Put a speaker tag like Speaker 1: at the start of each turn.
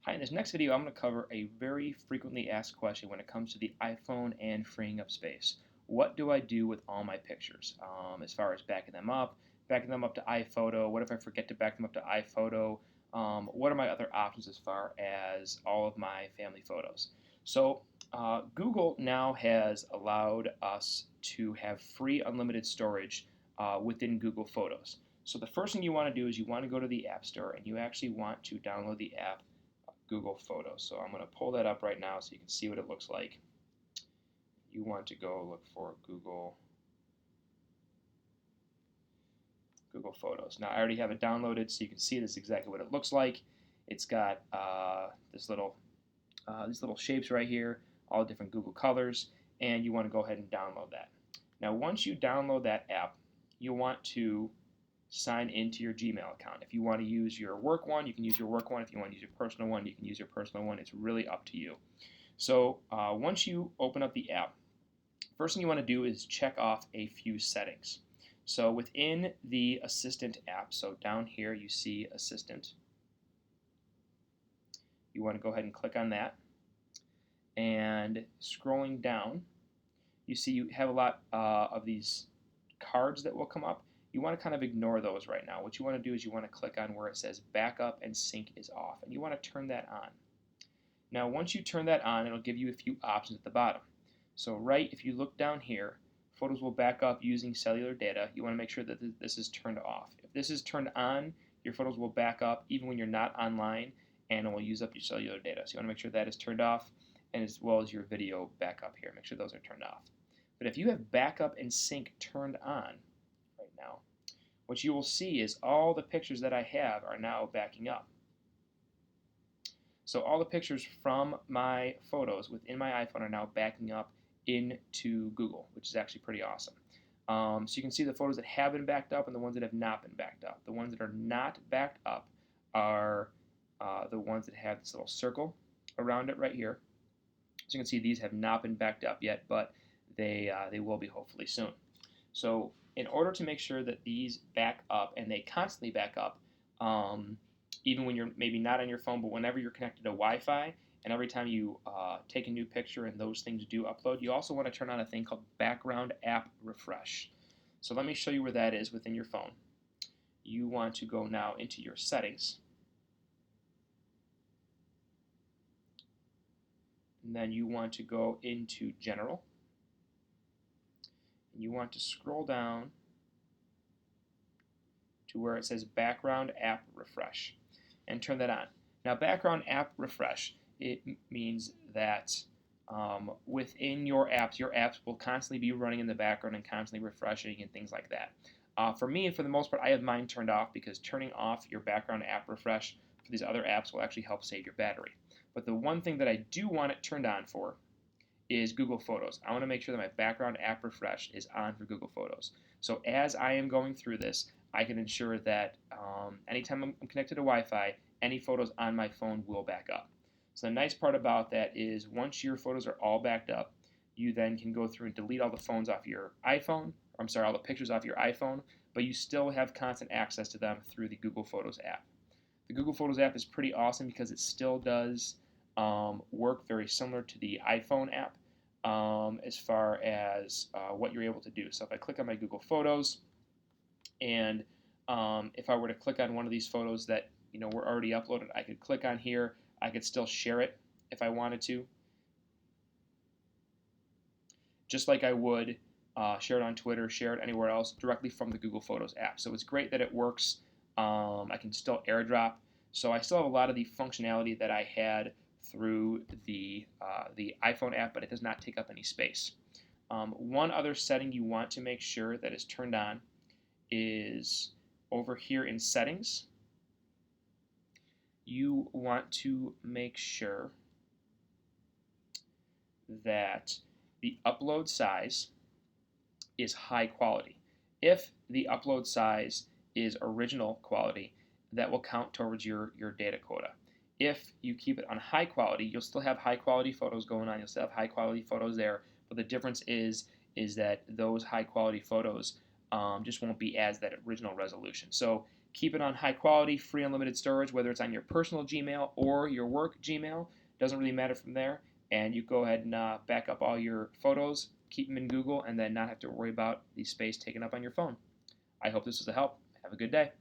Speaker 1: Hi, in this next video, I'm going to cover a very frequently asked question when it comes to the iPhone and freeing up space. What do I do with all my pictures? As far as backing them up to iPhoto, what if I forget to back them up to iPhoto? What are my other options as far as all of my family photos? So, Google now has allowed us to have free unlimited storage within Google Photos. So the first thing you want to do is you want to go to the App Store and you actually want to download the app Google Photos. So I'm going to pull that up right now so you can see what it looks like. You want to go look for Google Photos. Now I already have it downloaded so you can see this is exactly what it looks like. It's got these little shapes right here, all the different Google colors, and you want to go ahead and download that. Now once you download that app, you'll want to sign into your Gmail account. If you want to use your work one, you can use your work one. If you want to use your personal one, you can use your personal one. It's really up to you. So once you open up the app, first thing you want to do is check off a few settings. So within the Assistant app, so down here you see Assistant. You want to go ahead and click on that. And scrolling down, you see you have a lot of these cards that will come up. You want to kind of ignore those right now. What you want to do is you want to click on where it says backup and sync is off, and you want to turn that on. Now once you turn that on, it'll give you a few options at the bottom. So if you look down here, photos will back up using cellular data. You want to make sure that this is turned off. If this is turned on, your photos will back up even when you're not online, and it will use up your cellular data. So you want to make sure that is turned off, and as well as your video backup here. Make sure those are turned off. But if you have backup and sync turned on right now, what you will see is all the pictures that I have are now backing up. So all the pictures from my photos within my iPhone are now backing up into Google, which is actually pretty awesome. So you can see the photos that have been backed up and the ones that have not been backed up. The ones that are not backed up are the ones that have this little circle around it right here. So you can see these have not been backed up yet, but they will be hopefully soon. So in order to make sure that these back up, and they constantly back up, even when you're maybe not on your phone, but whenever you're connected to Wi-Fi, and every time you take a new picture and those things do upload, you also want to turn on a thing called background app refresh. So let me show you where that is within your phone. You want to go now into your settings, and then you want to go into general. You want to scroll down to where it says background app refresh and turn that on. Now background app refresh, it means that within your apps will constantly be running in the background and constantly refreshing and things like that. For me, for the most part, I have mine turned off because turning off your background app refresh for these other apps will actually help save your battery. But the one thing that I do want it turned on for is Google Photos. I want to make sure that my background app refresh is on for Google Photos. So as I am going through this, I can ensure that anytime I'm connected to Wi-Fi, any photos on my phone will back up. So the nice part about that is once your photos are all backed up, you then can go through and delete all the phones off your iPhone, all the pictures off your iPhone, but you still have constant access to them through the Google Photos app. The Google Photos app is pretty awesome because it still does work very similar to the iPhone app as far as what you're able to do. So if I click on my Google Photos, and if I were to click on one of these photos that were already uploaded, I could click on here. I could still share it if I wanted to, just like I would share it on Twitter, share it anywhere else directly from the Google Photos app. So it's great that it works. I can still airdrop. So I still have a lot of the functionality that I had through the iPhone app, but it does not take up any space. One other setting you want to make sure that is turned on is over here in settings. You want to make sure that the upload size is high quality. If the upload size is original quality, that will count towards your data quota. If you keep it on high quality, you'll still have high quality photos going on. You'll still have high quality photos there, but the difference is that those high quality photos just won't be as that original resolution. So Keep it on high quality, free unlimited storage, whether it's on your personal Gmail or your work Gmail. Doesn't really matter from there. And you go ahead and back up all your photos, keep them in Google, and then not have to worry about the space taken up on your phone. I hope this was a help. Have a good day.